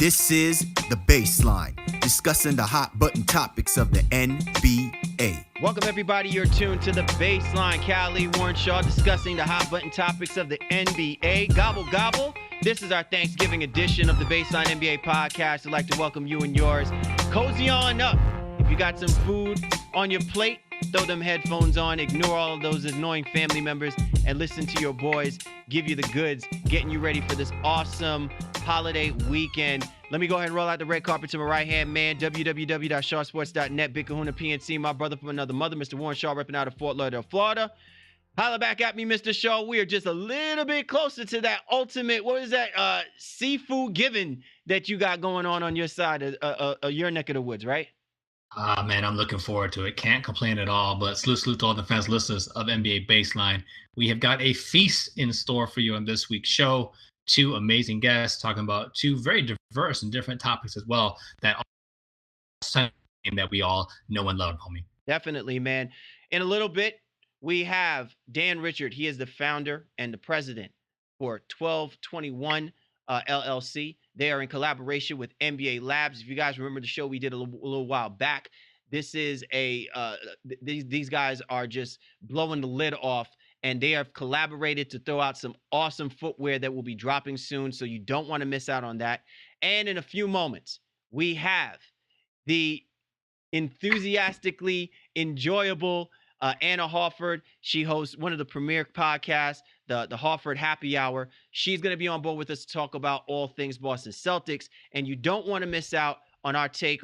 This is The Baseline, discussing the hot button topics of the NBA. Welcome, everybody. You're tuned to The Baseline. Callie Warren Shaw discussing the hot button topics of the NBA. Gobble, gobble. This is our Thanksgiving edition of the Baseline NBA podcast. I'd like to welcome you and yours. Cozy on up. If you got some food on your plate, throw them headphones on, ignore all of those annoying family members, and listen to your boys give you the goods, getting you ready for this awesome holiday weekend. Let me go ahead and roll out the red carpet to my right-hand man, www.shawsports.net, Big Kahuna PNC, my brother from another mother, Mr. Warren Shaw, repping out of Fort Lauderdale, Florida. Holla back at me, Mr. Shaw. We are just a little bit closer to that ultimate, what is that, seafood giving that you got going on your side of your neck of the woods, right? Man, I'm looking forward to it. Can't complain at all. But salute to all the fans, listeners of NBA Baseline. We have got a feast in store for you on this week's show. Two amazing guests talking about two very diverse and different topics as well that we all know and love, homie. Definitely, man. In a little bit, we have Dan Richard. He is the founder and the president for 1221 LLC. They are in collaboration with NBA Labs. If you guys remember the show we did a little while back, this is these guys are just blowing the lid off, and they have collaborated to throw out some awesome footwear that will be dropping soon, so you don't want to miss out on that. And in a few moments, we have the enthusiastically enjoyable Anna Horford. She hosts one of the premier podcasts, the Horford Happy Hour. She's going to be on board with us to talk about all things Boston Celtics, and you don't want to miss out on our take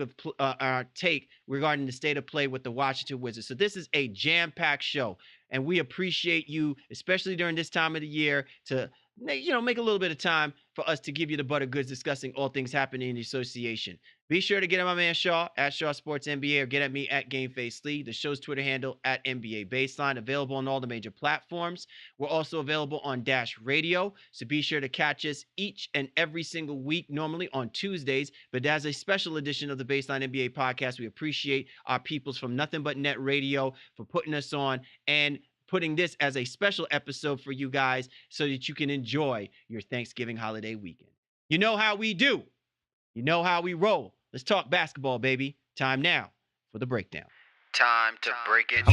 regarding the state of play with the Washington Wizards. So this is a jam-packed show, and we appreciate you, especially during this time of the year, to make a little bit of time for us to give you the butter goods discussing all things happening in the association. Be sure to get at my man Shaw at Shaw Sports NBA, or get at me at GameFace Lee. The show's Twitter handle at NBA Baseline, available on all the major platforms. We're also available on Dash Radio, so be sure to catch us each and every single week, normally on Tuesdays. But as a special edition of the Baseline NBA podcast, we appreciate our peoples from Nothing But Net Radio for putting us on and putting this as a special episode for you guys so that you can enjoy your Thanksgiving holiday weekend. You know how we do. You know how we roll. Let's talk basketball, baby. Time now for the breakdown. Time to break it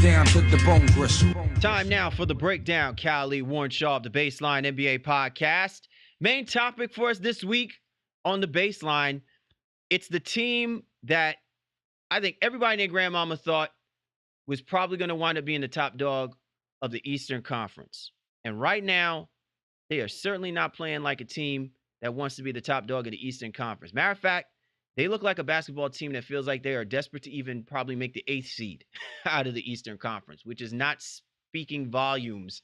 down to the bone gristle. Time now for the breakdown. Callie Warren Shaw of the Baseline NBA podcast. Main topic for us this week on the Baseline. It's the team that I think everybody and their grandmama thought was probably going to wind up being the top dog of the Eastern Conference. And right now, they are certainly not playing like a team that wants to be the top dog of the Eastern Conference. Matter of fact, they look like a basketball team that feels like they are desperate to even probably make the 8th seed out of the Eastern Conference, which is not speaking volumes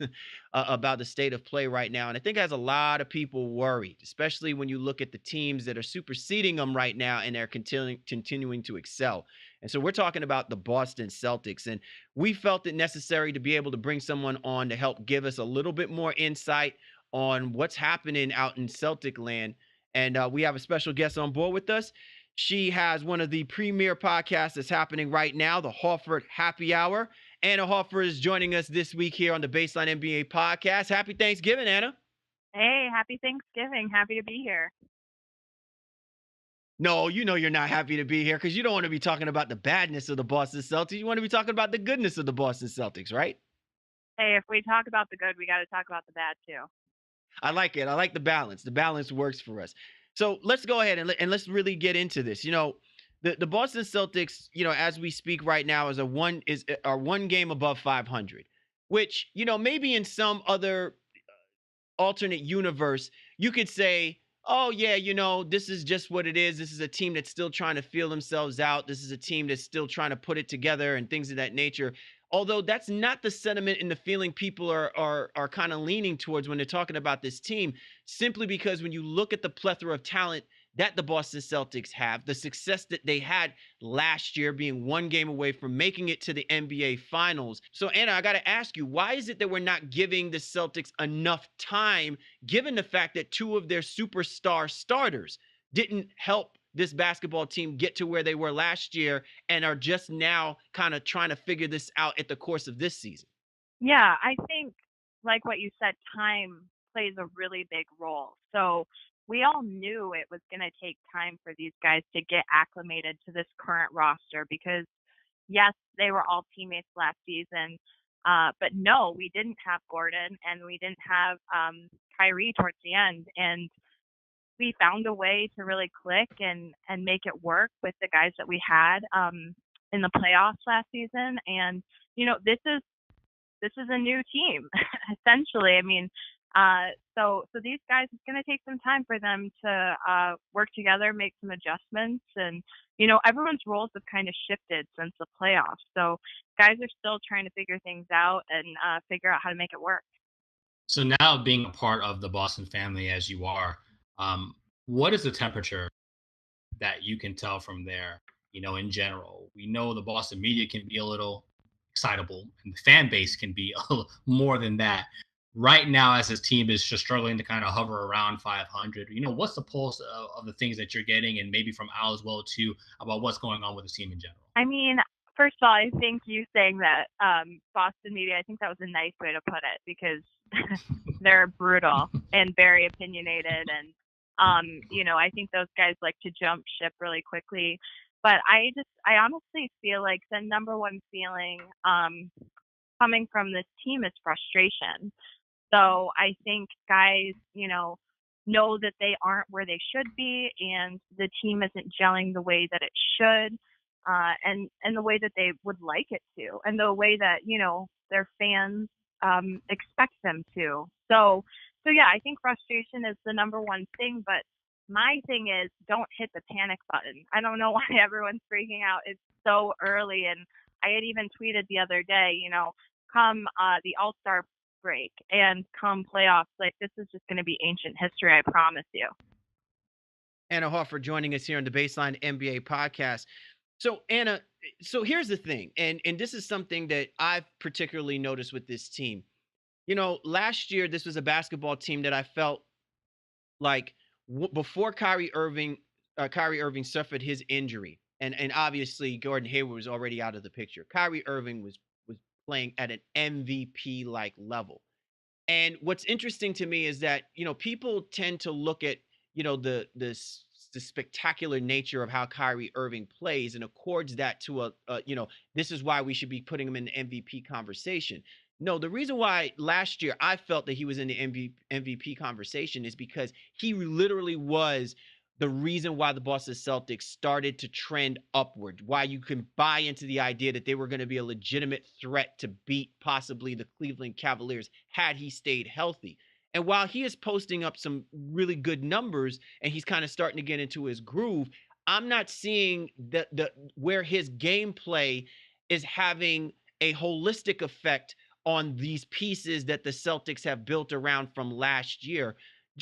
about the state of play right now. And I think it has a lot of people worried, especially when you look at the teams that are superseding them right now and they're continuing to excel. And so we're talking about the Boston Celtics, and we felt it necessary to be able to bring someone on to help give us a little bit more insight on what's happening out in Celtic land. And we have a special guest on board with us. She has one of the premier podcasts that's happening right now, the Horford Happy Hour. Anna Horford is joining us this week here on the Baseline NBA podcast. Happy Thanksgiving, Anna. Hey, happy Thanksgiving. Happy to be here. No, you know you're not happy to be here because you don't want to be talking about the badness of the Boston Celtics. You want to be talking about the goodness of the Boston Celtics, right? Hey, if we talk about the good, we got to talk about the bad too. I like it. I like the balance. The balance works for us. So let's go ahead and let's really get into this. The Boston Celtics, as we speak right now, are one game above 500, which, maybe in some other alternate universe, you could say, oh, yeah, this is just what it is. This is a team that's still trying to feel themselves out. This is a team that's still trying to put it together and things of that nature. Although that's not the sentiment and the feeling people are kind of leaning towards when they're talking about this team, simply because when you look at the plethora of talent that the Boston Celtics have, the success that they had last year, being one game away from making it to the NBA Finals. So, Anna, I got to ask you, why is it that we're not giving the Celtics enough time, given the fact that two of their superstar starters didn't help this basketball team get to where they were last year and are just now kind of trying to figure this out at the course of this season? Yeah, I think, like what you said, time plays a really big role. So we all knew it was going to take time for these guys to get acclimated to this current roster because, yes, they were all teammates last season. But no, we didn't have Gordon and we didn't have Kyrie towards the end. And we found a way to really click and make it work with the guys that we had in the playoffs last season. And, this is a new team, essentially. I mean, so these guys, it's going to take some time for them to work together, make some adjustments, and everyone's roles have kind of shifted since the playoffs. So guys are still trying to figure things out and figure out how to make it work. So now being a part of the Boston family as you are, um, what is the temperature that you can tell from there, in general? We know the Boston media can be a little excitable and the fan base can be a little more than that. Right now, as this team is just struggling to kind of hover around 500, what's the pulse of the things that you're getting, and maybe from Al as well too, about what's going on with the team in general? I mean, first of all, I think you saying that Boston media, I think that was a nice way to put it because they're brutal and very opinionated. And, I think those guys like to jump ship really quickly. But I honestly feel like the number one feeling coming from this team is frustration. So I think guys, know that they aren't where they should be and the team isn't gelling the way that it should, and the way that they would like it to, and the way that, their fans expect them to. So yeah, I think frustration is the number one thing, but my thing is don't hit the panic button. I don't know why everyone's freaking out. It's so early, and I had even tweeted the other day, come the All-Star break and come playoffs, like this is just going to be ancient history, I promise you. Anna Horford joining us here on the Baseline NBA podcast. So Anna, so here's the thing, and this is something that I've particularly noticed with this team. Last year this was a basketball team that I felt like before Kyrie Irving suffered his injury, and obviously Gordon Hayward was already out of the picture. Kyrie Irving was playing at an MVP like level. And what's interesting to me is that, people tend to look at, the spectacular nature of how Kyrie Irving plays and accords that to this is why we should be putting him in the MVP conversation. No, the reason why last year I felt that he was in the MVP conversation is because he literally was the reason why the Boston Celtics started to trend upward, why you can buy into the idea that they were going to be a legitimate threat to beat possibly the Cleveland Cavaliers had he stayed healthy. And while he is posting up some really good numbers and he's kind of starting to get into his groove, I'm not seeing the where his gameplay is having a holistic effect on these pieces that the Celtics have built around from last year.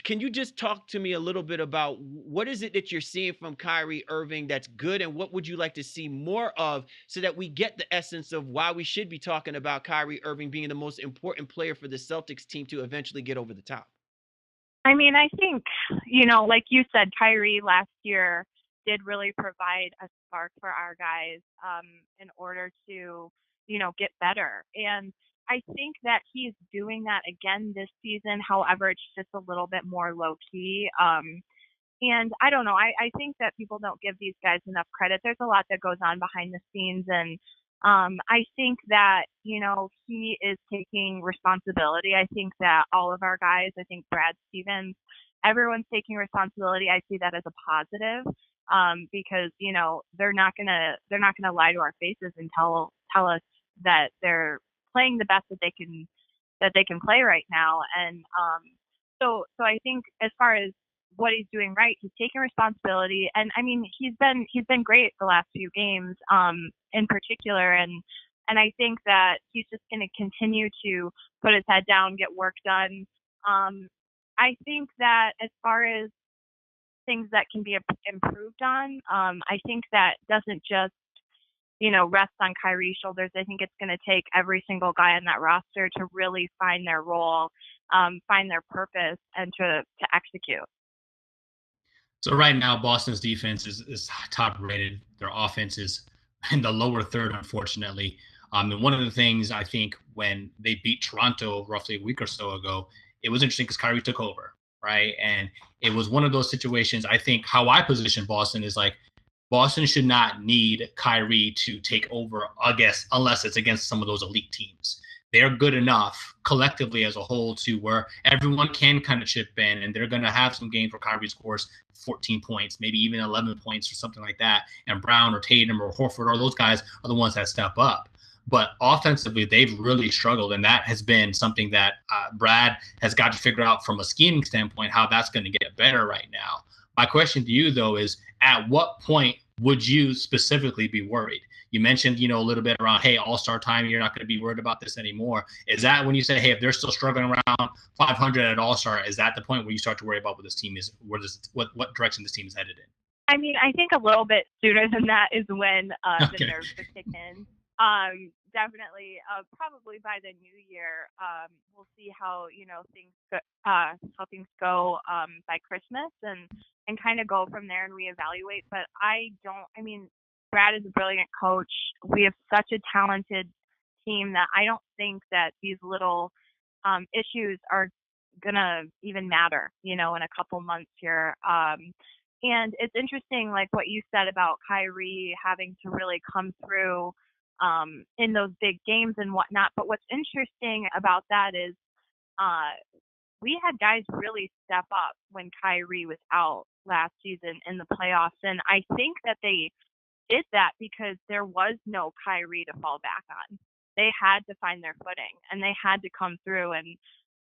Can you just talk to me a little bit about what is it that you're seeing from Kyrie Irving that's good, and what would you like to see more of so that we get the essence of why we should be talking about Kyrie Irving being the most important player for the Celtics team to eventually get over the top? I mean, I think, like you said, Kyrie last year did really provide a spark for our guys in order to, get better. And I think that he's doing that again this season. However, it's just a little bit more low key. And I don't know. I think that people don't give these guys enough credit. There's a lot that goes on behind the scenes. And I think that, he is taking responsibility. I think that all of our guys, I think Brad Stevens, everyone's taking responsibility. I see that as a positive because, they're not gonna lie to our faces and tell us that they're playing the best that they can play right now. And so I think as far as what he's doing right, he's taking responsibility. And I mean, he's been great the last few games in particular. And I think that he's just going to continue to put his head down, get work done. I think that as far as things that can be improved on, I think that doesn't just rest on Kyrie's shoulders. I think it's going to take every single guy on that roster to really find their role, find their purpose, and to execute. So right now, Boston's defense is top rated. Their offense is in the lower third, unfortunately. And one of the things I think when they beat Toronto roughly a week or so ago, it was interesting because Kyrie took over. right? And it was one of those situations. I think how I position Boston is like Boston should not need Kyrie to take over, I guess, unless it's against some of those elite teams. They're good enough collectively as a whole to where everyone can kind of chip in, and they're going to have some games where Kyrie scores 14 points, maybe even 11 points or something like that. And Brown or Tatum or Horford or those guys are the ones that step up. But offensively, they've really struggled, and that has been something that Brad has got to figure out from a scheming standpoint how that's going to get better right now. My question to you, though, is at what point would you specifically be worried? You mentioned, a little bit around, hey, all-star time, you're not going to be worried about this anymore. Is that when you say, hey, if they're still struggling around 500 at all-star, is that the point where you start to worry about what this team is, what direction this team is headed in? I mean, I think a little bit sooner than that is when the nerves would kick in. Definitely, probably by the new year, we'll see how things go by Christmas and kind of go from there and reevaluate. But Brad is a brilliant coach. We have such a talented team that I don't think that these little issues are gonna even matter, in a couple months here. And it's interesting, like what you said about Kyrie having to really come through in those big games and whatnot. But what's interesting about that is we had guys really step up when Kyrie was out last season in the playoffs. And I think that they did that because there was no Kyrie to fall back on. They had to find their footing and they had to come through. And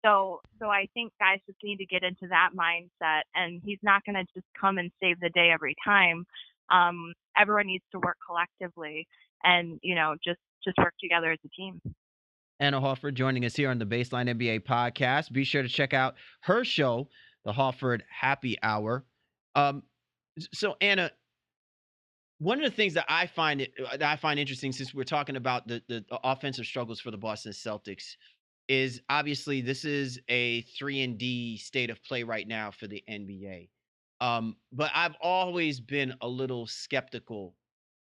so I think guys just need to get into that mindset, and he's not going to just come and save the day every time. Everyone needs to work collectively and, just work together as a team. Anna Horford joining us here on the Baseline NBA podcast. Be sure to check out her show, the Horford Happy Hour. So Anna, one of the things that I find interesting, since we're talking about the offensive struggles for the Boston Celtics, is obviously this is a 3-and-D state of play right now for the NBA. But I've always been a little skeptical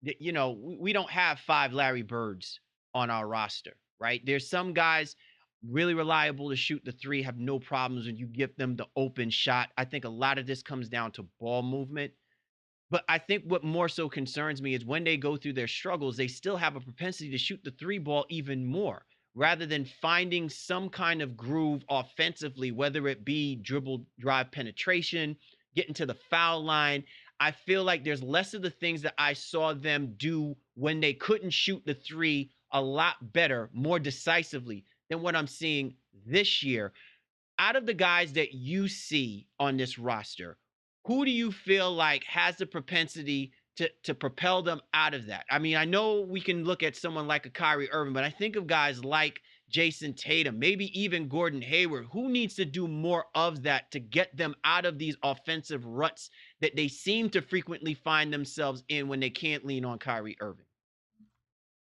that, we don't have 5 Larry Birds on our roster, right? There's some guys really reliable to shoot the three, have no problems when you give them the open shot. I think a lot of this comes down to ball movement. But I think what more so concerns me is when they go through their struggles, they still have a propensity to shoot the 3 ball even more, rather than finding some kind of groove offensively, whether it be dribble, drive, penetration, getting to the foul line. I feel like there's less of the things that I saw them do when they couldn't shoot the 3 a lot better, more decisively than what I'm seeing this year. Out of the guys that you see on this roster, who do you feel like has the propensity to propel them out of that? I mean, I know we can look at someone like a Kyrie Irving, but I think of guys like Jason Tatum, maybe even Gordon Hayward. Who needs to do more of that to get them out of these offensive ruts that they seem to frequently find themselves in when they can't lean on Kyrie Irving?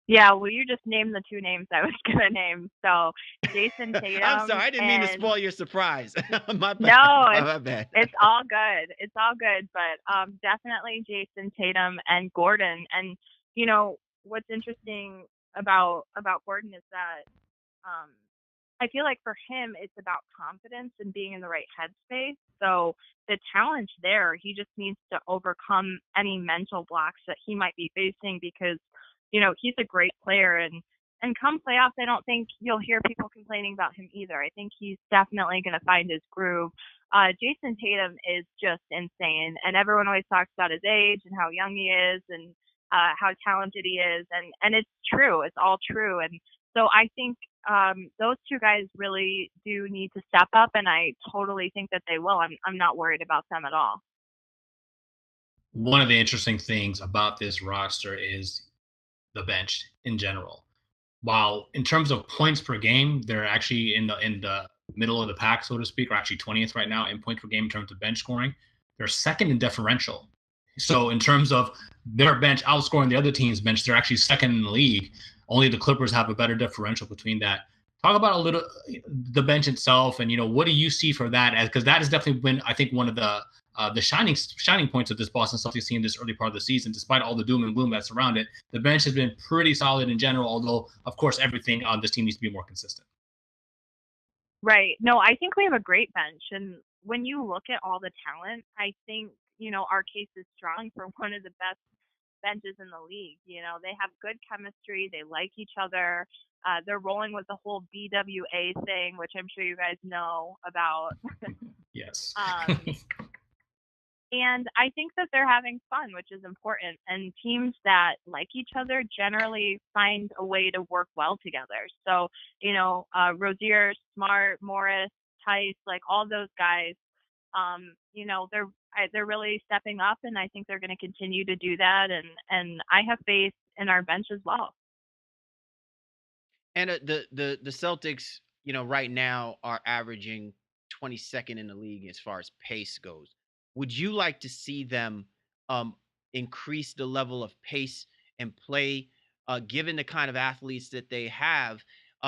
Yeah, well, you just named the 2 names I was going to name. So Jason Tatum. I'm sorry, I didn't mean to spoil your surprise. My bad. No, My bad. It's all good. It's all good. But definitely Jason Tatum and Gordon. And, what's interesting about Gordon is that I feel like for him, it's about confidence and being in the right headspace. So the challenge there, he just needs to overcome any mental blocks that he might be facing because, he's a great player. And come playoffs, I don't think you'll hear people complaining about him either. I think he's definitely going to find his groove. Jason Tatum is just insane. And everyone always talks about his age and how young he is and how talented he is. And it's true. It's all true. And so I think those 2 guys really do need to step up, and I totally think that they will. I'm not worried about them at all. One of the interesting things about this roster is the bench in general. While in terms of points per game, they're actually in the middle of the pack, so to speak, or actually 20th right now in points per game in terms of bench scoring. They're second in differential. So in terms of their bench outscoring the other team's bench, they're actually second in the league. Only the Clippers have a better differential between that. Talk about a little the bench itself, and what do you see for that? Because that has definitely been, I think, one of the shining points of this Boston Celtics team this early part of the season. Despite all the doom and gloom that's around it, the bench has been pretty solid in general. Although, of course, everything on this team needs to be more consistent. Right. No, I think we have a great bench, and when you look at all the talent, I think, our case is strong for one of the best benches in the league. They have good chemistry. They like each other. They're rolling with the whole BWA thing, which I'm sure you guys know about. Yes. And I think that they're having fun, which is important. And teams that like each other generally find a way to work well together. So, Rozier, Smart, Morris, Tice, like all those guys, they're really stepping up, and I think they're going to continue to do that. And I have faith in our bench as well. And the Celtics, right now are averaging 22nd in the league as far as pace goes. Would you like to see them increase the level of pace and play, given the kind of athletes that they have?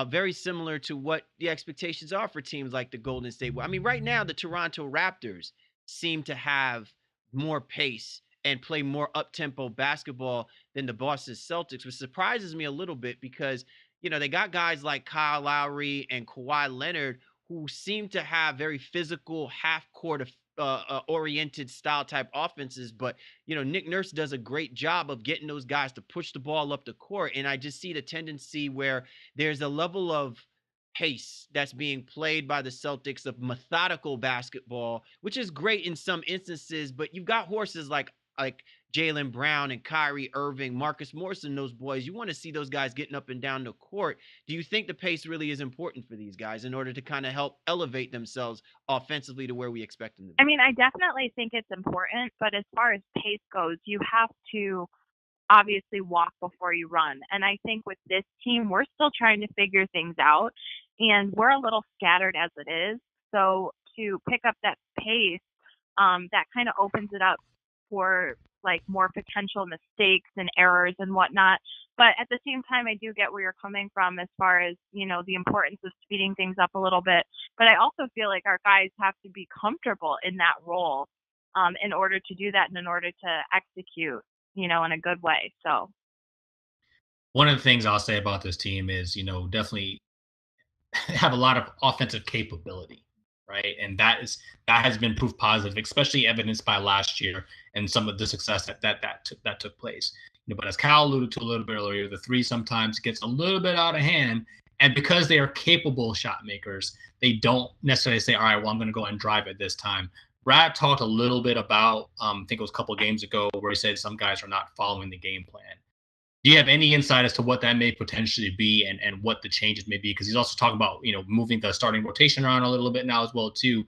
Very similar to what the expectations are for teams like the Golden State. I mean, right now the Toronto Raptors seem to have more pace and play more up-tempo basketball than the Boston Celtics, which surprises me a little bit because they got guys like Kyle Lowry and Kawhi Leonard who seem to have very physical, half-court oriented style type offenses. But, Nick Nurse does a great job of getting those guys to push the ball up the court. And I just see the tendency where there's a level of pace that's being played by the Celtics of methodical basketball, which is great in some instances. But you've got horses like Jaylen Brown and Kyrie Irving, Marcus Morrison, those boys. You want to see those guys getting up and down the court. Do you think the pace really is important for these guys in order to kind of help elevate themselves offensively to where we expect them to be? I mean, I definitely think it's important, but as far as pace goes, you have to obviously walk before you run. And I think with this team, we're still trying to figure things out, and we're a little scattered as it is. So to pick up that pace, that kind of opens it up for like more potential mistakes and errors and whatnot. But at the same time, I do get where you're coming from as far as, the importance of speeding things up a little bit. But I also feel like our guys have to be comfortable in that role in order to do that and in order to execute, in a good way. So one of the things I'll say about this team is, definitely have a lot of offensive capability, right? And that has been proof positive, especially evidenced by last year and some of the success that took place. But as Kyle alluded to a little bit earlier, the three sometimes gets a little bit out of hand, and because they are capable shot makers, they don't necessarily say, "All right, well, I'm going to go and drive it this time." Brad talked a little bit about, I think it was a couple of games ago, where he said some guys are not following the game plan. Do you have any insight as to what that may potentially be and what the changes may be? Because he's also talking about, moving the starting rotation around a little bit now as well, too.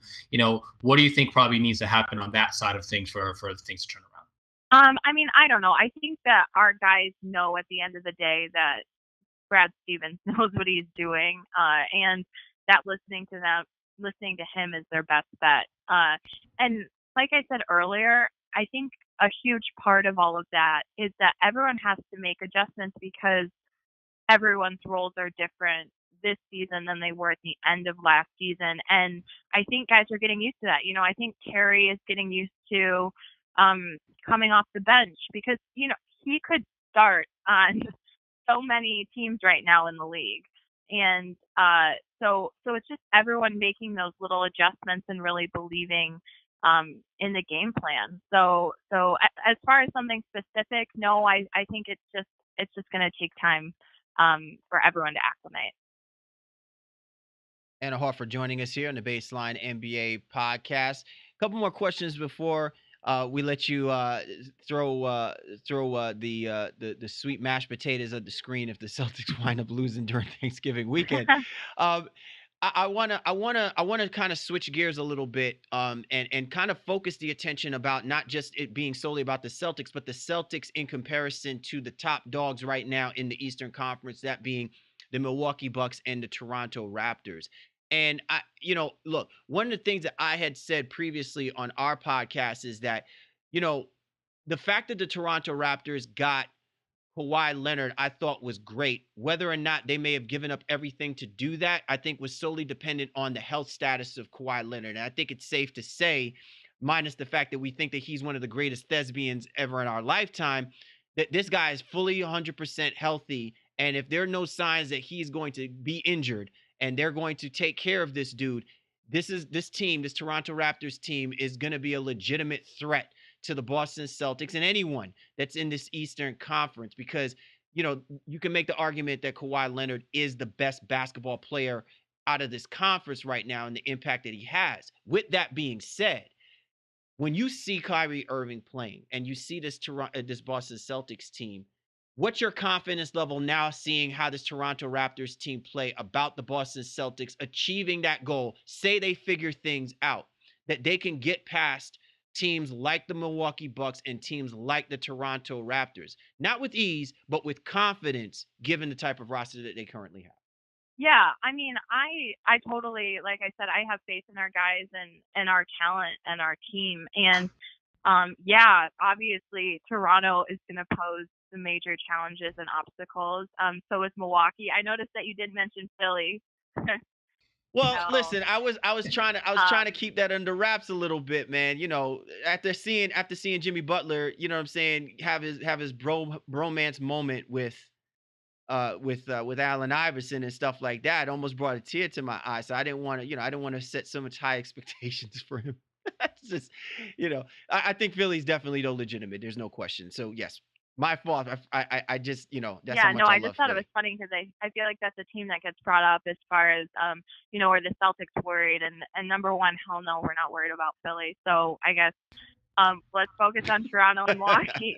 What do you think probably needs to happen on that side of things for things to turn around? I mean, I don't know. I think that our guys know at the end of the day that Brad Stevens knows what he's doing, and that listening to him is their best bet. And like I said earlier, I think a huge part of all of that is that everyone has to make adjustments because everyone's roles are different this season than they were at the end of last season. And I think guys are getting used to that. I think Terry is getting used to coming off the bench because, he could start on so many teams right now in the league. And so it's just everyone making those little adjustments and really believing in the game plan. So as far as something specific, no, I think it's just going to take time for everyone to acclimate. Anna Horford joining us here on the Baseline NBA podcast. A couple more questions before we let you throw the sweet mashed potatoes at the screen if the Celtics wind up losing during Thanksgiving weekend. I want to kind of switch gears a little bit and kind of focus the attention about not just it being solely about the Celtics, but the Celtics in comparison to the top dogs right now in the Eastern Conference, that being the Milwaukee Bucks and the Toronto Raptors. And look, one of the things that I had said previously on our podcast is that, the fact that the Toronto Raptors got Kawhi Leonard, I thought was great. Whether or not they may have given up everything to do that, I think was solely dependent on the health status of Kawhi Leonard. And I think it's safe to say, minus the fact that we think that he's one of the greatest thespians ever in our lifetime, that this guy is fully 100% healthy. And if there are no signs that he's going to be injured and they're going to take care of this dude, this Toronto Raptors team is going to be a legitimate threat to the Boston Celtics and anyone that's in this Eastern Conference, because you can make the argument that Kawhi Leonard is the best basketball player out of this conference right now and the impact that he has. With that being said, when you see Kyrie Irving playing and you see this Boston Celtics team, what's your confidence level now seeing how this Toronto Raptors team play about the Boston Celtics achieving that goal? Say they figure things out, that they can get past teams like the Milwaukee Bucks and teams like the Toronto Raptors, not with ease, but with confidence, given the type of roster that they currently have. Yeah, I mean, I totally, like I said, I have faith in our guys and our talent and our team. And yeah, obviously Toronto is going to pose some major challenges and obstacles. So is Milwaukee. I noticed that you did mention Philly. Well, listen, I was trying to keep that under wraps a little bit, man. After seeing Jimmy Butler, you know what I'm saying, have his bromance moment with Allen Iverson and stuff like that, it almost brought a tear to my eye. So I didn't want to set so much high expectations for him. It's just, I think Philly's definitely legitimate. There's no question. So yes, my fault. I just, that's how much I just love thought Philly. It was funny because I feel like that's a team that gets brought up as far as where the Celtics worried, and number one, hell no, we're not worried about Philly. So I guess let's focus on Toronto and Milwaukee.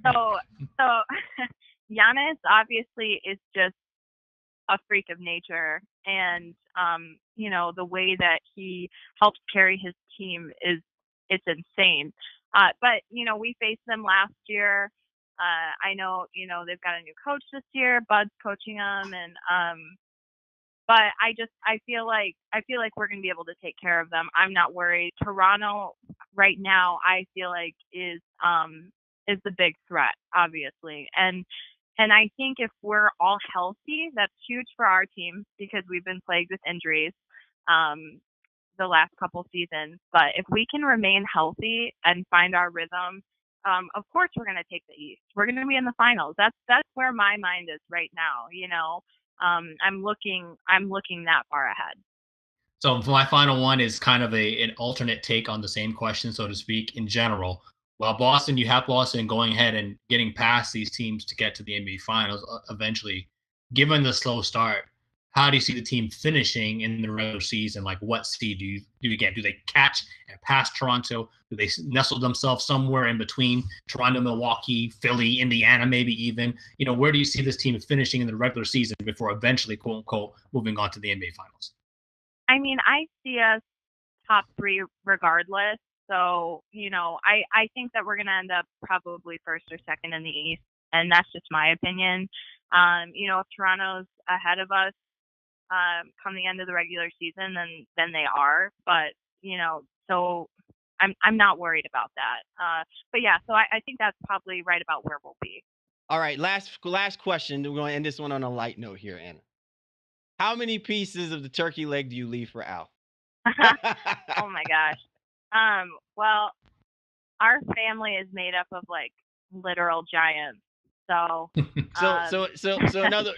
So Giannis obviously is just a freak of nature, and the way that he helps carry his team it's insane. But we faced them last year. I know they've got a new coach this year. Bud's coaching them, and but I feel like we're gonna be able to take care of them. I'm not worried. Toronto right now, I feel like is the big threat, obviously, and I think if we're all healthy, that's huge for our team because we've been plagued with injuries the last couple seasons. But if we can remain healthy and find our rhythm, of course we're going to take the East. We're going to be in the finals. That's where my mind is right now. I'm looking that far ahead. So my final one is kind of an alternate take on the same question, so to speak, in general. While you have Boston going ahead and getting past these teams to get to the NBA Finals eventually. Given the slow start, how do you see the team finishing in the regular season? Like, what seed do you get? Do they catch and pass Toronto? Do they nestle themselves somewhere in between Toronto, Milwaukee, Philly, Indiana, maybe even? Where do you see this team finishing in the regular season before eventually, quote unquote, moving on to the NBA Finals? I mean, I see us top 3 regardless. So, I think that we're going to end up probably first or second in the East, and that's just my opinion. If Toronto's ahead of us come the end of the regular season, then they are. But, so I'm not worried about that. But yeah, so I think that's probably right about where we'll be. All right, last question. We're going to end this one on a light note here, Anna. How many pieces of the turkey leg do you leave for Al? Oh my gosh. Well, our family is made up of like literal giants. So in other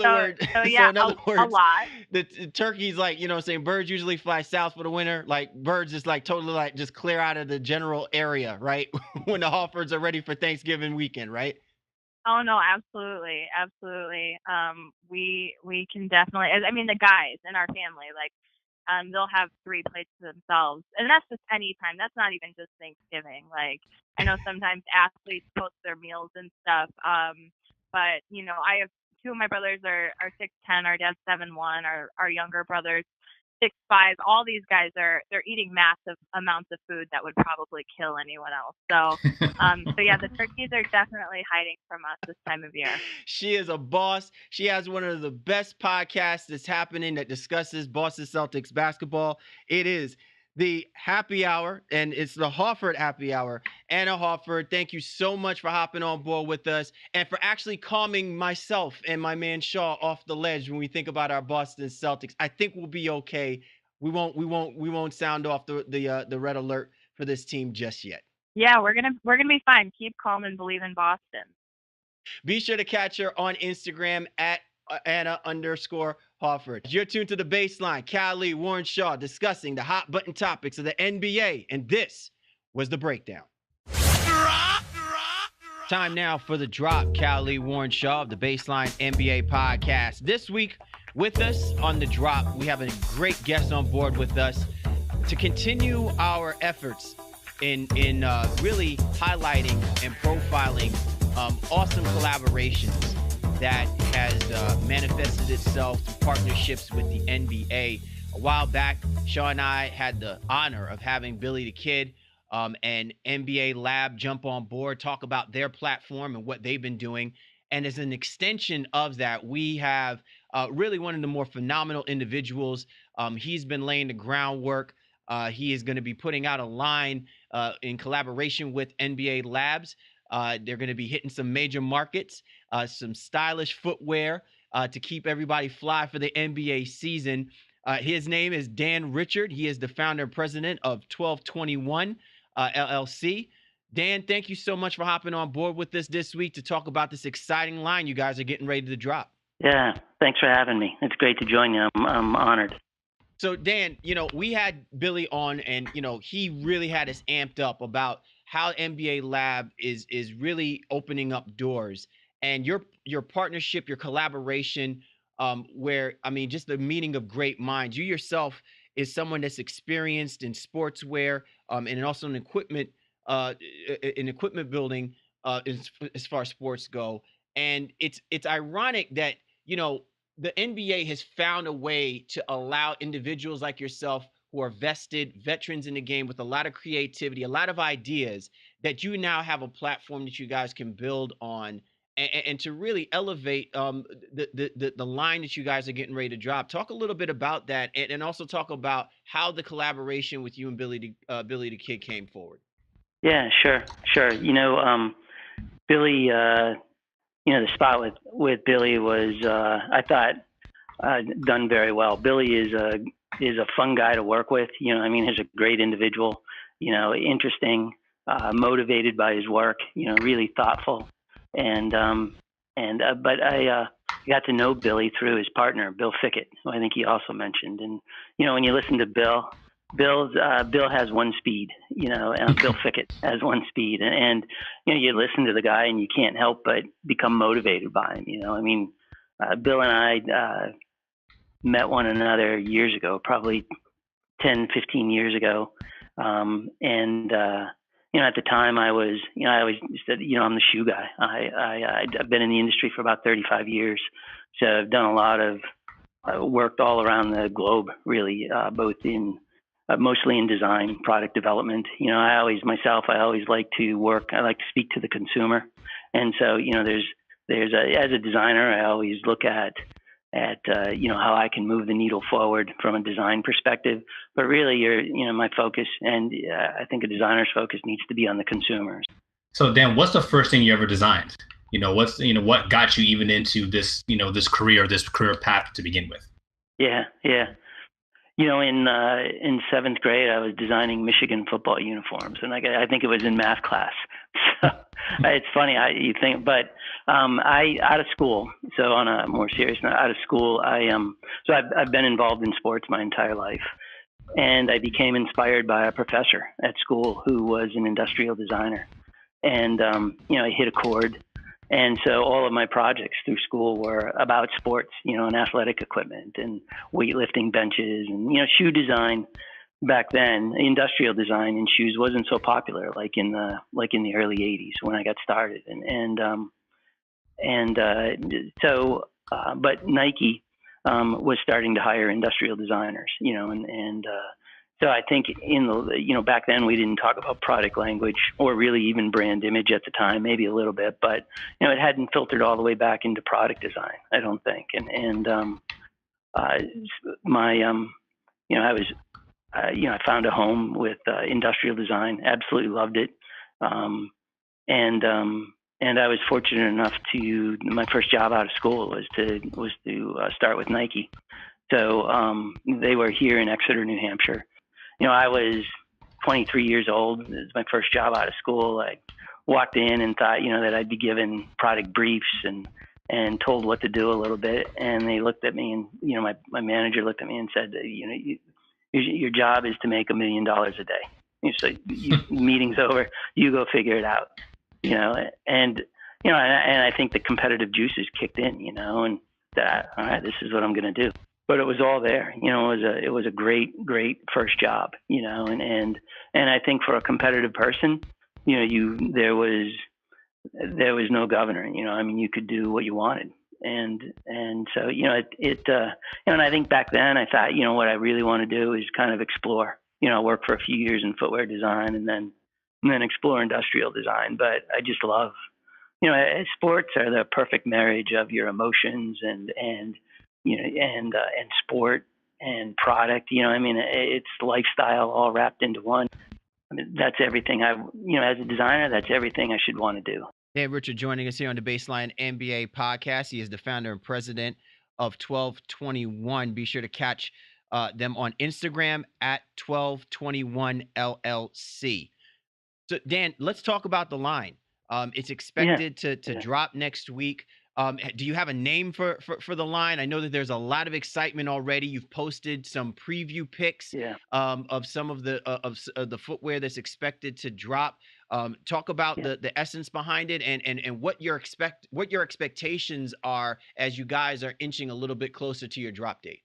words, a lot. The turkey's like, birds usually fly south for the winter. Like birds just like totally like just clear out of the general area, right? When the Horfords are ready for Thanksgiving weekend, right? Oh no, absolutely. We can definitely, I mean, the guys in our family, like, they'll have 3 plates to themselves, and that's just any time. That's not even just Thanksgiving. Like, I know sometimes athletes post their meals and stuff. But I have 2 of my brothers are 6'10", our dad's 7'1", our younger brothers 6'5". All these guys they're eating massive amounts of food that would probably kill anyone else. So yeah, the turkeys are definitely hiding from us this time of year. She is a boss. She has one of the best podcasts that's happening that discusses Boston Celtics basketball. It is the Happy Hour, and it's the Horford Happy Hour. Anna Horford, thank you so much for hopping on board with us and for actually calming myself and my man Shaw off the ledge when we think about our Boston Celtics. I think we'll be okay. We won't sound off the red alert for this team just yet. Yeah, we're gonna be fine. Keep calm and believe in Boston. Be sure to catch her on Instagram at Anna_Horford. Horford. You're tuned to The Baseline. Callie, Warren Shaw discussing the hot button topics of the NBA, and this was The Breakdown. Time now for The Drop. Callie, Warren Shaw of The Baseline NBA podcast. This week with us on The Drop, we have a great guest on board with us to continue our efforts in really highlighting and profiling awesome collaborations that has manifested itself through partnerships with the NBA. A while back, Shaw and I had the honor of having Billy the Kid and NBA Lab jump on board, talk about their platform and what they've been doing. And as an extension of that, we have really one of the more phenomenal individuals. He's been laying the groundwork. He is going to be putting out a line in collaboration with NBA Labs. They're going to be hitting some major markets, some stylish footwear to keep everybody fly for the NBA season. His name is Dan Richard. He is the founder and president of 1221 LLC. Dan, thank you so much for hopping on board with us this week to talk about this exciting line you guys are getting ready to drop. Yeah, thanks for having me. It's great to join you. I'm honored. So, Dan, we had Billy on, and, he really had us amped up about how NBA Lab is really opening up doors. And your partnership, your collaboration, where, just the meeting of great minds. You yourself is someone that's experienced in sportswear and also in equipment building as far as sports go. And it's ironic that, the NBA has found a way to allow individuals like yourself who are vested veterans in the game with a lot of creativity, a lot of ideas, that you now have a platform that you guys can build on and to really elevate the line that you guys are getting ready to drop. Talk a little bit about that and also talk about how the collaboration with you and Billy the Kid came forward. Yeah, sure. Billy, the spot with Billy was, I thought, done very well. Billy is a fun guy to work with. He's a great individual. Interesting, motivated by his work. Really thoughtful, but I got to know Billy through his partner, Bill Fickett, who I think he also mentioned. And when you listen to Bill has one speed, Bill Fickett has one speed. And you listen to the guy and you can't help but become motivated by him. Bill and I met one another years ago, probably 10, 15 years ago. At the time I always said, I'm the shoe guy. I've been in the industry for about 35 years. So I've done a lot of, worked all around the globe, really, both in, mostly in design, product development. I always like to speak to the consumer. And so, as a designer, I always look at how I can move the needle forward from a design perspective. But really, my focus, and I think a designer's focus needs to be on the consumers. So Dan, what's the first thing you ever designed? What got you even into this this career path to begin with? Yeah. In seventh grade, I was designing Michigan football uniforms, and I think it was in math class. So it's funny, I out of school. So on a more serious note, out of school, I've been involved in sports my entire life, and I became inspired by a professor at school who was an industrial designer, and I hit a chord. And so all of my projects through school were about sports, and athletic equipment and weightlifting benches and, shoe design. Back then, industrial design in shoes wasn't so popular like in the early 80s when I got started. But Nike was starting to hire industrial designers, so I think back then we didn't talk about product language or really even brand image at the time, maybe a little bit, but it hadn't filtered all the way back into product design, I don't think. I found a home with industrial design, absolutely loved it, and I was fortunate enough my first job out of school was to start with Nike. So they were here in Exeter, New Hampshire. I was 23 years old. It was my first job out of school. I walked in and thought, that I'd be given product briefs and and told what to do a little bit. And they looked at me, and my manager looked at me and said, your job is to make $1 million a day. So meeting's over, you go figure it out. And I think the competitive juices kicked in, and that, all right, this is what I'm going to do. But it was all there. It was a great first job. And I think for a competitive person, there was no governor. You could do what you wanted. And so and I think back then I thought, what I really want to do is kind of explore. Work for a few years in footwear design, and then explore industrial design. But I just love, sports are the perfect marriage of your emotions and sport and product. It's lifestyle all wrapped into one. That's everything as a designer, that's everything I should want to do. Dan Richard joining us here on the Baseline NBA podcast. He is the founder and president of 1221. Be sure to catch them on Instagram at 1221 LLC. So, Dan, let's talk about the line. It's expected to drop next week. Do you have a name for the line? I know that there's a lot of excitement already. You've posted some preview pics of some of the footwear that's expected to drop. Talk about the essence behind it and what your expectations are as you guys are inching a little bit closer to your drop date.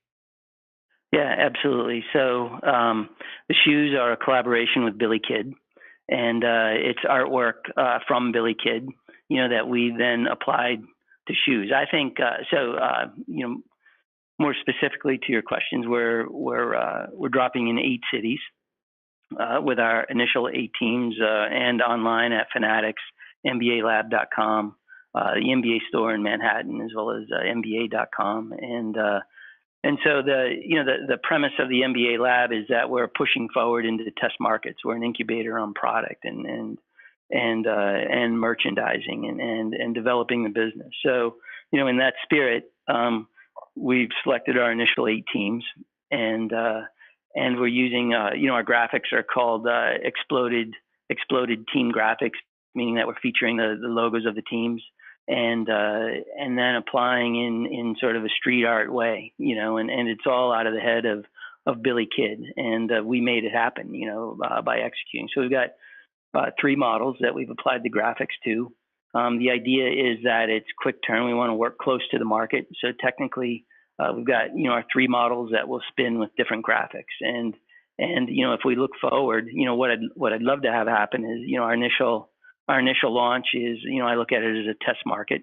Yeah, absolutely. So the shoes are a collaboration with Billy Kidd, and it's artwork from Billy Kidd, that we then applied to shoes. I think more specifically to your questions, we're dropping in 8 cities with our initial 8 teams and online at Fanatics, NBALab.com, the NBA store in Manhattan, as well as NBA.com. And so the premise of the NBA Lab is that we're pushing forward into the test markets. We're an incubator on product and merchandising and developing the business. So, in that spirit, we've selected our initial 8 teams, and we're using, our graphics are called exploded team graphics, meaning that we're featuring the logos of the teams, and then applying in sort of a street art way, and it's all out of the head of Billy Kidd, and we made it happen, by executing. So we've got 3 models that we've applied the graphics to. The idea is that it's quick turn. We want to work close to the market. So technically, we've got, our 3 models that will spin with different graphics. And if we look forward, what I'd love to have happen is, our initial launch is, I look at it as a test market.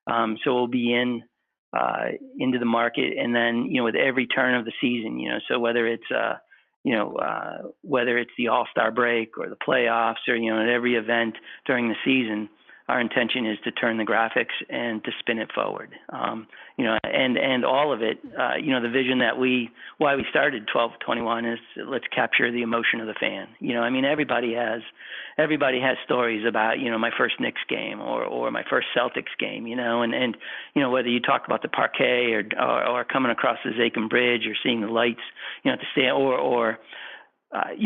So we'll be into the market, and then, with every turn of the season, so whether it's the All-Star break or the playoffs or, at every event during the season, our intention is to turn the graphics and to spin it forward. And all of it, the vision why we started 1221 is let's capture the emotion of the fan. Everybody has stories about, my first Knicks game or my first Celtics game, and whether you talk about the parquet or coming across the Zakin Bridge or seeing the lights, at the stand or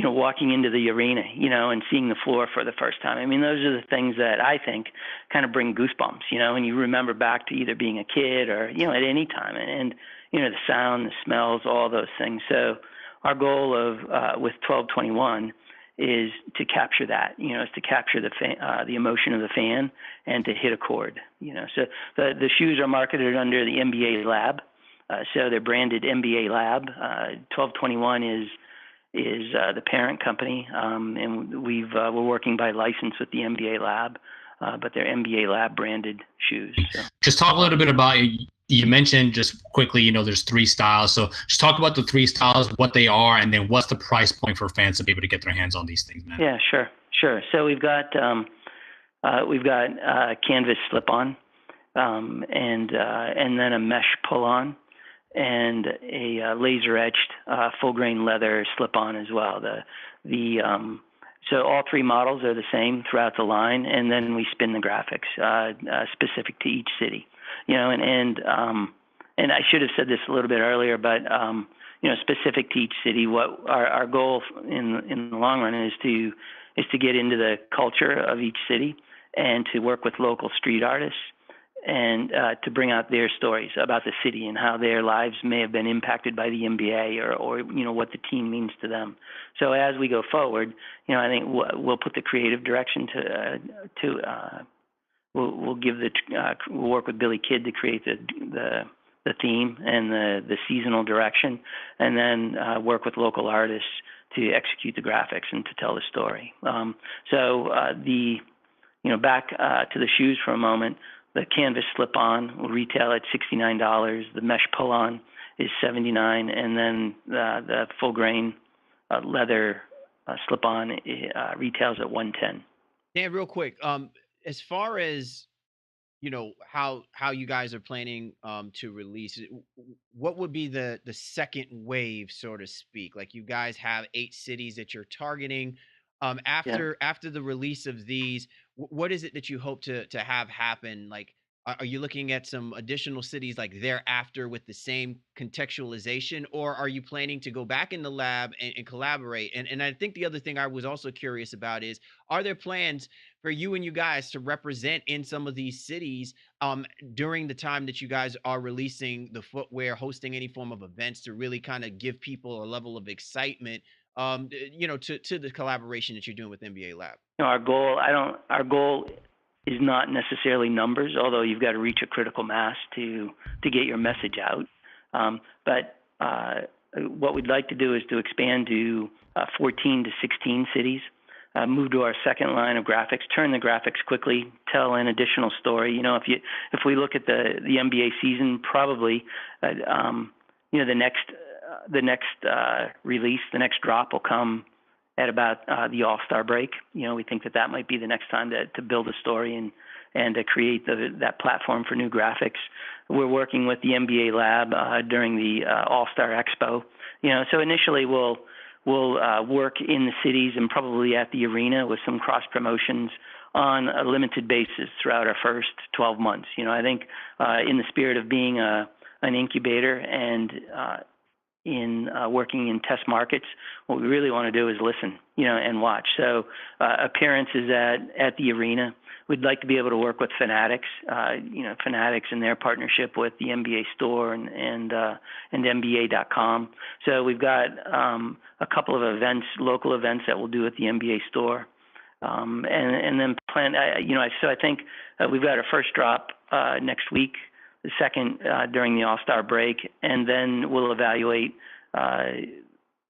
walking into the arena, and seeing the floor for the first time. Those are the things that I think kind of bring goosebumps, and you remember back to either being a kid or, at any time, and, the sound, the smells, all those things. So our goal with 1221 is to capture that, is to capture the emotion of the fan and to hit a chord, So the shoes are marketed under the NBA Lab. So they're branded NBA Lab. 1221 is the parent company, and we're working by license with the NBA Lab, but they're NBA Lab branded shoes. So. Just talk a little bit about, you mentioned just quickly, there's 3 styles. So just talk about the 3 styles, what they are, and then what's the price point for fans to be able to get their hands on these things, man. Yeah, sure. So we've got canvas slip-on, and then a mesh pull-on, and a laser etched full grain leather slip on as well. So all 3 models are the same throughout the line, and then we spin the graphics specific to each city. And I should have said this a little bit earlier, but specific to each city, what our goal in the long run is to get into the culture of each city and to work with local street artists and to bring out their stories about the city and how their lives may have been impacted by the NBA or what the team means to them. So as we go forward, I think we'll put the creative direction we'll give we'll work with Billy Kidd to create the theme and the seasonal direction, and then work with local artists to execute the graphics and to tell the story. Back to the shoes for a moment. The canvas slip-on will retail at $69. The mesh pull-on is $79, and then the full-grain leather slip-on retails at $110. Dan, real quick, as far as how you guys are planning to release it, what would be the second wave, so to speak? Like, you guys have 8 cities that you're targeting. After the release of these, what is it that you hope to have happen? Like, are you looking at some additional cities like thereafter with the same contextualization, or are you planning to go back in the lab and collaborate? And I think the other thing I was also curious about is, are there plans for you and you guys to represent in some of these cities during the time that you guys are releasing the footwear, hosting any form of events to really kind of give people a level of excitement, to the collaboration that you're doing with NBA Lab? Our goal is not necessarily numbers, although you've got to reach a critical mass to get your message out. But what we'd like to do is to expand to 14 to 16 cities, move to our second line of graphics, turn the graphics quickly, tell an additional story. If we look at the NBA season, probably the next release, the next drop will come at about the All-Star break. We think that might be the next time to build a story and to create that platform for new graphics. We're working with the NBA Lab during the All-Star Expo. So initially we'll work in the cities and probably at the arena with some cross promotions on a limited basis throughout our first 12 months. I think in the spirit of being an incubator and in working in test markets, what we really want to do is listen, and watch. So appearances at the arena. We'd like to be able to work with Fanatics, Fanatics and their partnership with the NBA Store and NBA.com. So we've got a couple of events, local events that we'll do at the NBA Store, and then plan. So I think we've got our first drop next week, the second during the All-Star break, and then we'll evaluate at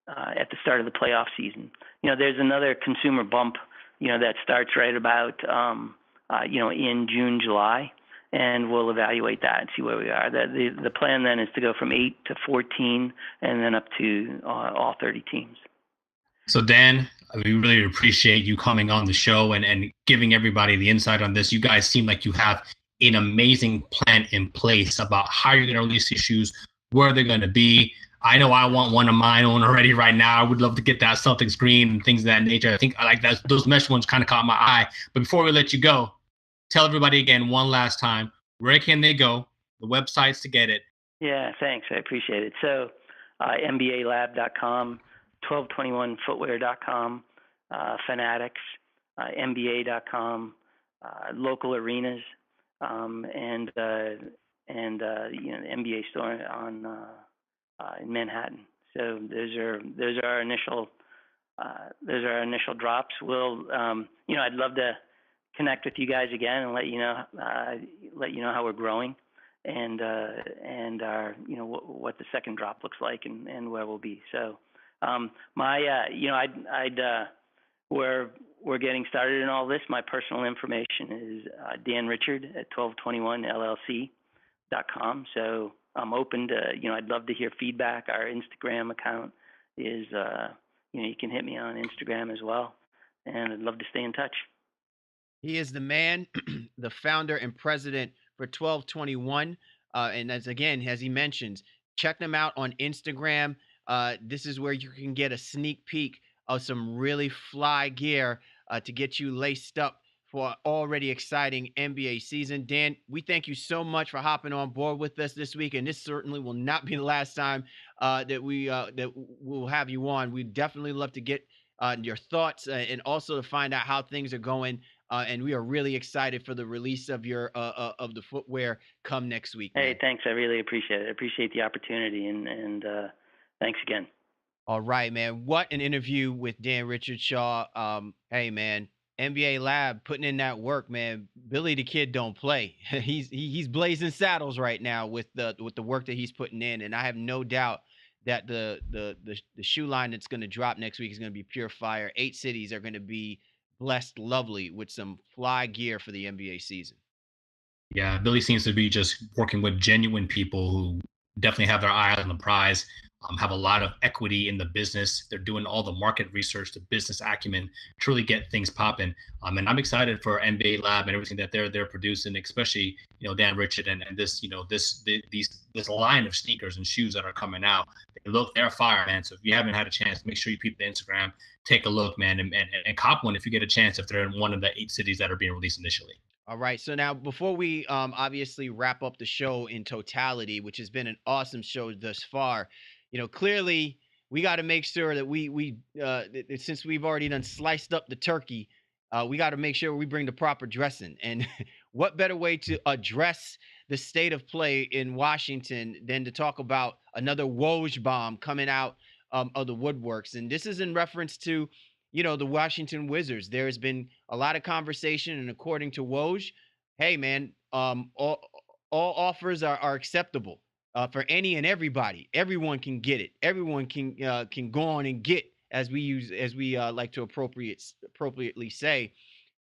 the start of the playoff season. There's another consumer bump, that starts right about, in June, July, and we'll evaluate that and see where we are. The plan then is to go from 8 to 14 and then up to all 30 teams. So Dan, we really appreciate you coming on the show and giving everybody the insight on this. You guys seem like you have an amazing plan in place about how you're going to release these shoes, where they're going to be. I know I want one of mine on already right now. I would love to get that Celtics green and things of that nature. I think I like that. Those mesh ones kind of caught my eye. But before we let you go, tell everybody again one last time, where can they go, the websites to get it? Yeah, thanks. I appreciate it. So MBALab.com, 1221footwear.com, Fanatics, NBA.com, local arenas, and the NBA store in Manhattan. So those are our initial drops. We'll I'd love to connect with you guys again and let you know how we're growing and our what the second drop looks like and where we'll be. So we're getting started in all this. My personal information is Dan Richard at 1221llc.com. So I'm open to, I'd love to hear feedback. Our Instagram account is, you can hit me on Instagram as well, and I'd love to stay in touch. He is the man, the founder and president for 1221. And as he mentions, check them out on Instagram. This is where you can get a sneak peek of some really fly gear to get you laced up for an already exciting NBA season. Dan, we thank you so much for hopping on board with us this week, and this certainly will not be the last time that we'll have you on. We'd definitely love to get your thoughts, and also to find out how things are going. And we are really excited for the release of your of the footwear come next week, man. Hey, thanks. I really appreciate it. I appreciate the opportunity, and thanks again. All right, man. What an interview with Dan Richard Shaw. Hey, man, NBA Lab putting in that work, man. Billy the Kid don't play. He's blazing saddles right now with the work that he's putting in, and I have no doubt that the shoe line that's going to drop next week is going to be pure fire. 8 cities are going to be blessed lovely with some fly gear for the NBA season. Yeah, Billy seems to be just working with genuine people who definitely have their eye on the prize, have a lot of equity in the business. They're doing all the market research, the business acumen, truly get things popping. And I'm excited for NBA Lab and everything that they're producing, especially Dan Richard and this this line of sneakers and shoes that are coming out. They're fire, man. So if you haven't had a chance, make sure you peep the Instagram, take a look, man, and cop one if you get a chance if they're in one of the 8 cities that are being released initially. All right. So now, before we obviously wrap up the show in totality, which has been an awesome show thus far, clearly we got to make sure that since we've already done sliced up the turkey, we got to make sure we bring the proper dressing. And what better way to address the state of play in Washington than to talk about another Woj bomb coming out of the woodworks? And this is in reference to the Washington Wizards. There has been a lot of conversation, and according to Woj, hey man, all offers are acceptable for any and everybody. Everyone can get it. Everyone can go on and get, as we like to appropriately say.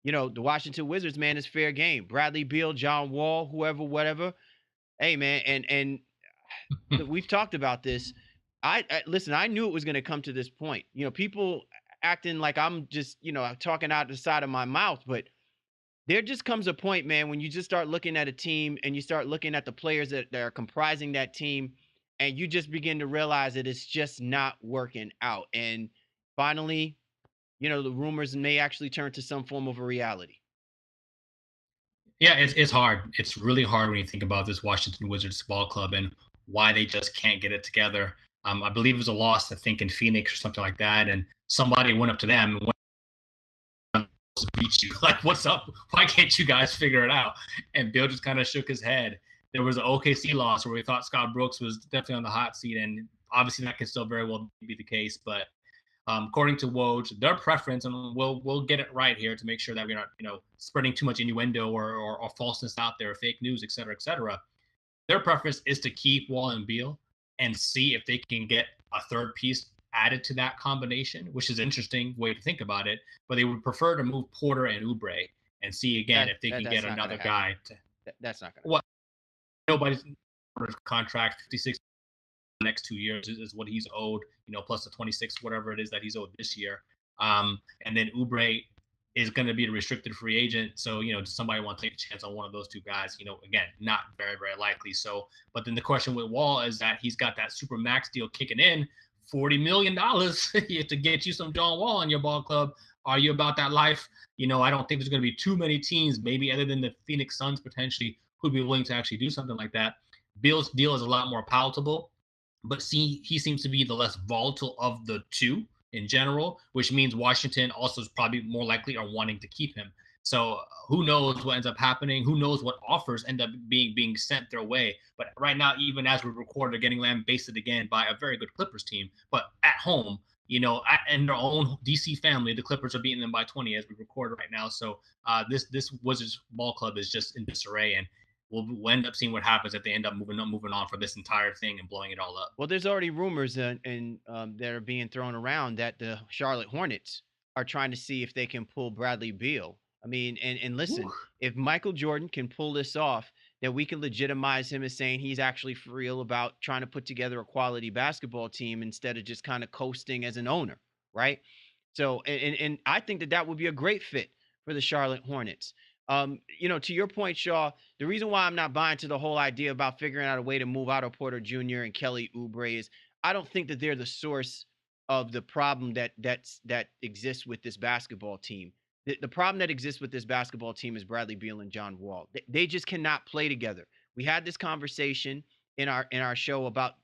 The Washington Wizards, man, is fair game. Bradley Beal, John Wall, whoever, whatever. Hey man, and we've talked about this. I listen. I knew it was going to come to this point. People acting like I'm just, talking out the side of my mouth, but there just comes a point, man, when you just start looking at a team and you start looking at the players that are comprising that team, and you just begin to realize that it's just not working out. And finally, the rumors may actually turn to some form of a reality. Yeah, it's hard. It's really hard when you think about this Washington Wizards ball club and why they just can't get it together. I believe it was a loss, I think, in Phoenix or something like that, and somebody went up to them and went to beat you. Like, what's up? Why can't you guys figure it out? And Bill just kind of shook his head. There was an OKC loss where we thought Scott Brooks was definitely on the hot seat, and obviously that could still very well be the case. But according to Woj, their preference, and we'll get it right here to make sure that we're not spreading too much innuendo or falseness out there, fake news, et cetera, et cetera. Their preference is to keep Wall and Beal and see if they can get a third piece added to that combination, which is an interesting way to think about it. But they would prefer to move Porter and Oubre and see again if they can get another guy. That's not going to. What? Nobody's contract 56 the next 2 years is what he's owed, plus the 26, whatever it is that he's owed this year. And then Oubre is going to be a restricted free agent. So, does somebody want to take a chance on one of those two guys? Again, not very, very likely. So, but then the question with Wall is that he's got that super max deal kicking in, $40 million to get you some John Wall in your ball club. Are you about that life? I don't think there's going to be too many teams, maybe other than the Phoenix Suns potentially, who'd be willing to actually do something like that. Bill's deal is a lot more palatable, but he seems to be the less volatile of the two in general, which means Washington also is probably more likely are wanting to keep him. So who knows what ends up happening? Who knows what offers end up being sent their way? But right now, even as we record, they're getting lambasted again by a very good Clippers team. But at home, in their own DC family, the Clippers are beating them by 20 as we record right now. So this Wizards ball club is just in disarray, and we'll end up seeing what happens if they end up moving on for this entire thing and blowing it all up. Well, there's already rumors that are being thrown around that the Charlotte Hornets are trying to see if they can pull Bradley Beal. I mean, and listen, if Michael Jordan can pull this off, then we can legitimize him as saying he's actually for real about trying to put together a quality basketball team instead of just kind of coasting as an owner, right? So, and I think that would be a great fit for the Charlotte Hornets. To your point, Shaw, the reason why I'm not buying to the whole idea about figuring out a way to move Otto Porter Jr. and Kelly Oubre is I don't think that they're the source of the problem that exists with this basketball team. The problem that exists with this basketball team is Bradley Beal and John Wall. They just cannot play together. We had this conversation in our show about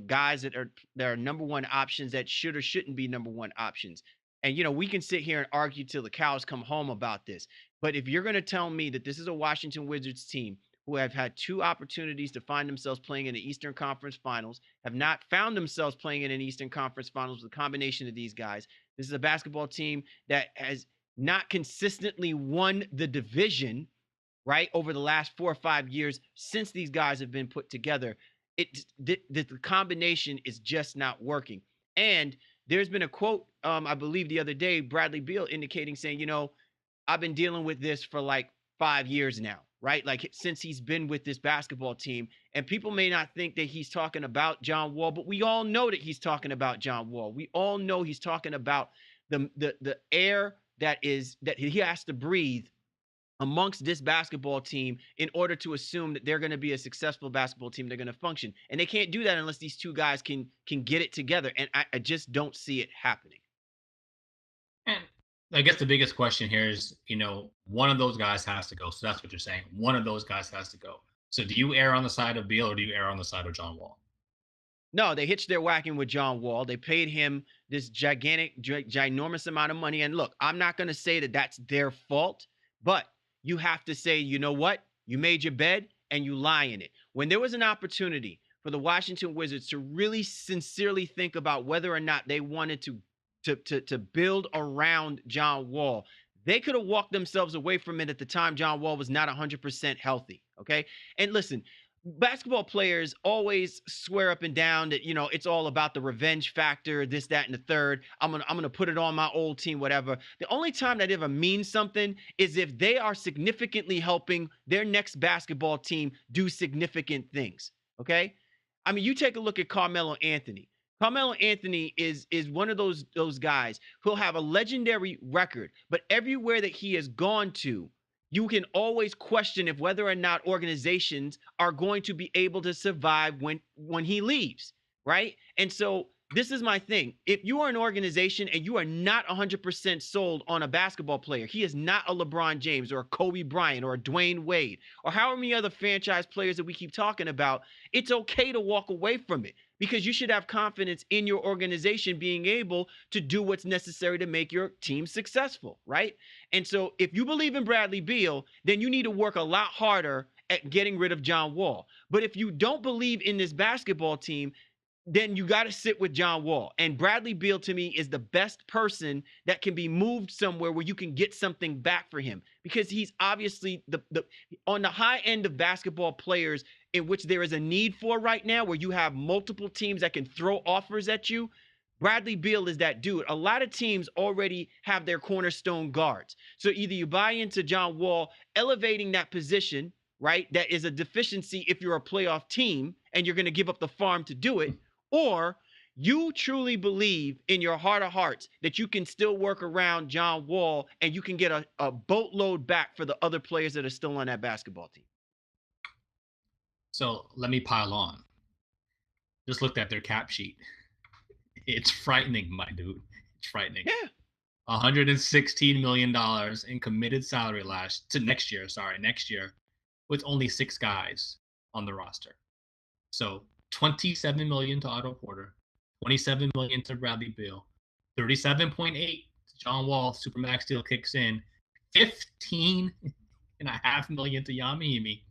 guys that are number one options that should or shouldn't be number one options. And, we can sit here and argue till the cows come home about this. But if you're going to tell me that this is a Washington Wizards team who have had 2 opportunities to find themselves playing in the Eastern Conference Finals, have not found themselves playing in an Eastern Conference Finals with a combination of these guys. This is a basketball team that has not consistently won the division, right, over the last 4 or 5 years since these guys have been put together. The combination is just not working. And there's been a quote, I believe the other day, Bradley Beal indicating, saying, I've been dealing with this for like 5 years now, right? Like since he's been with this basketball team. And people may not think that he's talking about John Wall, but we all know that he's talking about John Wall. We all know he's talking about the air that he has to breathe amongst this basketball team in order to assume that they're going to be a successful basketball team. They're going to function. And they can't do that unless these 2 guys can get it together. And I just don't see it happening. And I guess the biggest question here is, one of those guys has to go. So that's what you're saying. One of those guys has to go. So do you err on the side of Beal or do you err on the side of John Wall? No, they hitched their whacking with John Wall. They paid him this ginormous amount of money. And look, I'm not going to say that that's their fault, but you have to say, you know what? You made your bed and you lie in it. When there was an opportunity for the Washington Wizards to really sincerely think about whether or not they wanted to build around John Wall, they could have walked themselves away from it at the time John Wall was not 100% healthy, okay? And listen, basketball players always swear up and down that, it's all about the revenge factor, this, that, and the third. I'm gonna put it on my old team, whatever. The only time that ever means something is if they are significantly helping their next basketball team do significant things, okay? I mean, you take a look at Carmelo Anthony. Carmelo Anthony is one of those guys who'll have a legendary record, but everywhere that he has gone to, you can always question if whether or not organizations are going to be able to survive when he leaves, right? And so this is my thing. If you are an organization and you are not 100% sold on a basketball player, he is not a LeBron James or a Kobe Bryant or a Dwayne Wade or however many other franchise players that we keep talking about, it's okay to walk away from it because you should have confidence in your organization being able to do what's necessary to make your team successful, right? And so if you believe in Bradley Beal, then you need to work a lot harder at getting rid of John Wall. But if you don't believe in this basketball team, then you got to sit with John Wall. And Bradley Beal, to me, is the best person that can be moved somewhere where you can get something back for him because he's obviously the on the high end of basketball players in which there is a need for right now, where you have multiple teams that can throw offers at you. Bradley Beal is that dude. A lot of teams already have their cornerstone guards. So either you buy into John Wall elevating that position, right? That is a deficiency if you're a playoff team and you're going to give up the farm to do it. Or you truly believe in your heart of hearts that you can still work around John Wall and you can get a boatload back for the other players that are still on that basketball team. So let me pile on. Just looked at their cap sheet. It's frightening, my dude. It's frightening. Yeah. $116 million in committed salary next year, with only 6 guys on the roster. So $27 million to Otto Porter, $27 million to Bradley Beal, $37.8 to John Wall. Supermax deal kicks in, $15.5 million to Yami.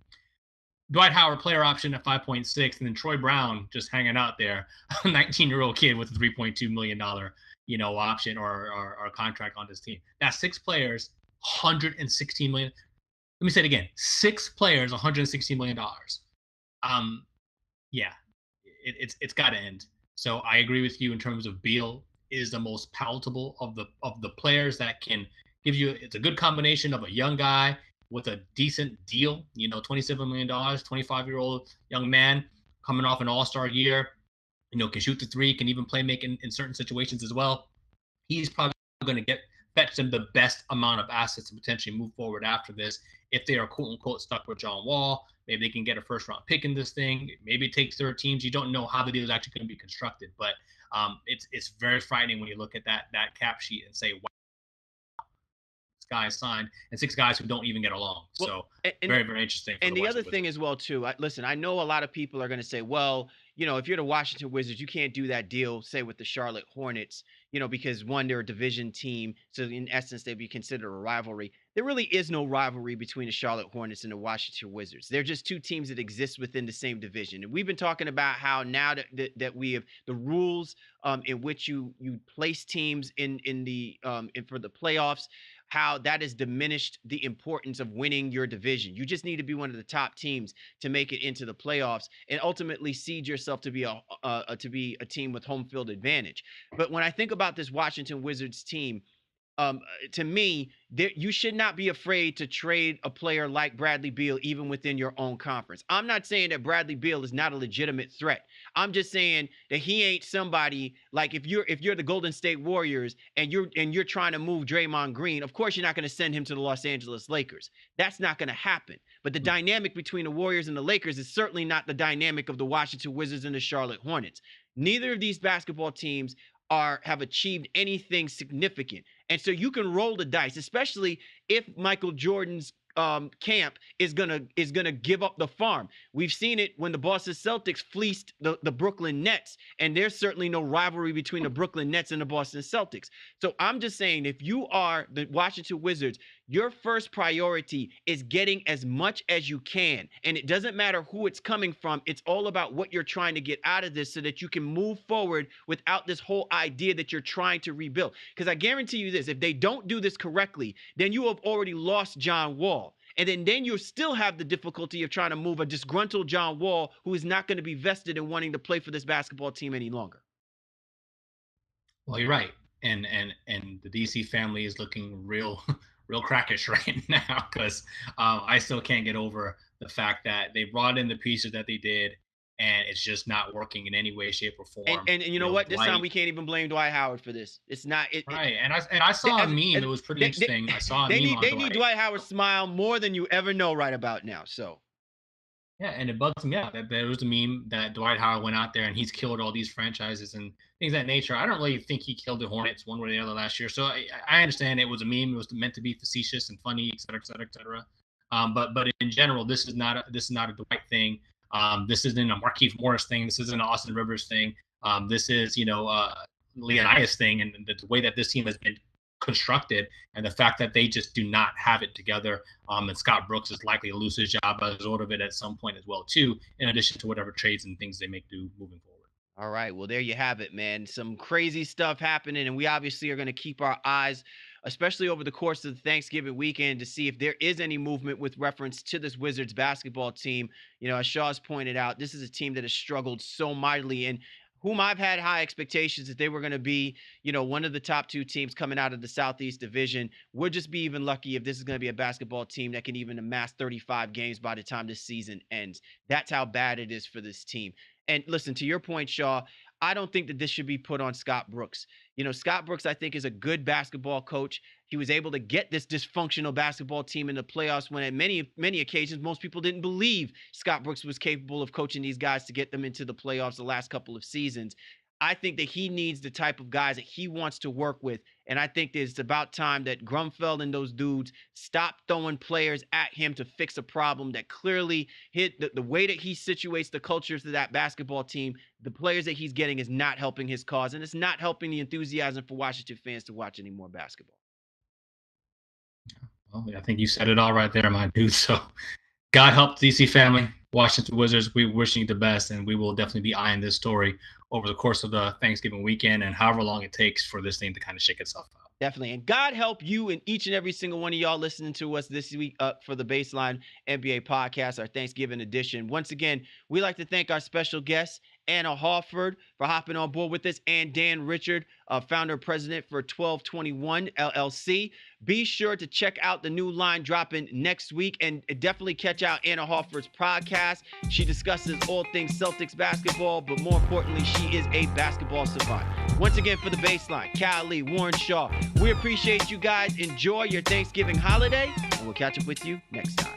Dwight Howard player option at 5.6, and then Troy Brown just hanging out there, a 19-year-old kid with a $3.2 million, option or contract on this team. That's 6 players, $116 million. Let me say it again: 6 players, $116 million. Yeah, it's got to end. So I agree with you in terms of Beal is the most palatable of the players that can give you. It's a good combination of a young guy with a decent deal, $27 million, 25-year-old young man coming off an all-star year, can shoot the three, can even play make in certain situations as well. He's probably going to fetch them the best amount of assets to potentially move forward after this. If they are quote unquote stuck with John Wall, maybe they can get a first round pick in this thing. Maybe it takes 3 teams. You don't know how the deal is actually going to be constructed, but it's very frightening when you look at that cap sheet and say, wow, this guy is signed, and 6 guys who don't even get along. So very, very interesting. And the other thing as well, too, listen, I know a lot of people are going to say, well, if you're the Washington Wizards, you can't do that deal, say, with the Charlotte Hornets, because one, they're a division team. So in essence, they'd be considered a rivalry. There really is no rivalry between the Charlotte Hornets and the Washington Wizards. They're just two teams that exist within the same division. And we've been talking about how now that we have the rules in which you place teams in for the playoffs, how that has diminished the importance of winning your division. You just need to be one of the top teams to make it into the playoffs and ultimately seed yourself to be a team with home field advantage. But when I think about this Washington Wizards team, to me, you should not be afraid to trade a player like Bradley Beal even within your own conference. I'm not saying that Bradley Beal is not a legitimate threat. I'm just saying that he ain't somebody like if you're the Golden State Warriors and you're trying to move Draymond Green, of course you're not going to send him to the Los Angeles Lakers. That's not going to happen. But the dynamic between the Warriors and the Lakers is certainly not the dynamic of the Washington Wizards and the Charlotte Hornets. Neither of these basketball teams have achieved anything significant. And so you can roll the dice, especially if Michael Jordan's camp is gonna give up the farm. We've seen it when the Boston Celtics fleeced the Brooklyn Nets, and there's certainly no rivalry between the Brooklyn Nets and the Boston Celtics. So I'm just saying, if you are the Washington Wizards, your first priority is getting as much as you can. And it doesn't matter who it's coming from. It's all about what you're trying to get out of this so that you can move forward without this whole idea that you're trying to rebuild. Because I guarantee you this, if they don't do this correctly, then you have already lost John Wall. And then you still have the difficulty of trying to move a disgruntled John Wall who is not going to be vested in wanting to play for this basketball team any longer. Well, you're right. And the DC family is looking real crackish right now because I still can't get over the fact that they brought in the pieces that they did and it's just not working in any way, shape, or form. And you know what? This time we can't even blame Dwight Howard for this. It's not right. And I saw a meme. It was pretty interesting. I saw a meme. They need Dwight Howard's smile more than you ever know right about now. So. Yeah, and it bugs me out that there was a meme that Dwight Howard went out there and he's killed all these franchises and things of that nature. I don't really think he killed the Hornets one way or the other last year. So I understand it was a meme. It was meant to be facetious and funny, et cetera, et cetera, et cetera. But in general, this is not a Dwight thing. This isn't a Markieff Morris thing. This isn't an Austin Rivers thing. This is, Leonidas thing. And the way that this team has been constructed and the fact that they just do not have it together. And Scott Brooks is likely to lose his job as a result of it at some point as well, too, in addition to whatever trades and things they may do moving forward. All right. Well, there you have it, man. Some crazy stuff happening. And we obviously are going to keep our eyes, especially over the course of the Thanksgiving weekend, to see if there is any movement with reference to this Wizards basketball team. As Shaw's pointed out, this is a team that has struggled so mightily and whom I've had high expectations that they were going to be, one of the top two teams coming out of the Southeast Division. We'll just be even lucky if this is going to be a basketball team that can even amass 35 games by the time this season ends. That's how bad it is for this team. And listen, to your point, Shaw, I don't think that this should be put on Scott Brooks. Scott Brooks, I think, is a good basketball coach. He was able to get this dysfunctional basketball team in the playoffs when at many occasions, most people didn't believe Scott Brooks was capable of coaching these guys to get them into the playoffs the last couple of seasons. I think that he needs the type of guys that he wants to work with. And I think that it's about time that Grunfeld and those dudes stop throwing players at him to fix a problem that clearly hit the way that he situates the cultures of that basketball team. The players that he's getting is not helping his cause, and it's not helping the enthusiasm for Washington fans to watch any more basketball. Well, I think you said it all right there, my dude. So God help the DC family, Washington Wizards. We're wishing you the best, and we will definitely be eyeing this story over the course of the Thanksgiving weekend and however long it takes for this thing to kind of shake itself out. Definitely. And God help you and each and every single one of y'all listening to us this week for the Baseline NBA podcast, our Thanksgiving edition. Once again, we like to thank our special guests, Anna Horford, for hopping on board with us, and Dan Richard, founder and president for 1221 LLC. Be sure to check out the new line dropping next week and definitely catch out Anna Horford's podcast. She discusses all things Celtics basketball, but more importantly, she is a basketball savant. Once again, for the Baseline, Cal Lee, Warren Shaw, we appreciate you guys. Enjoy your Thanksgiving holiday, and we'll catch up with you next time.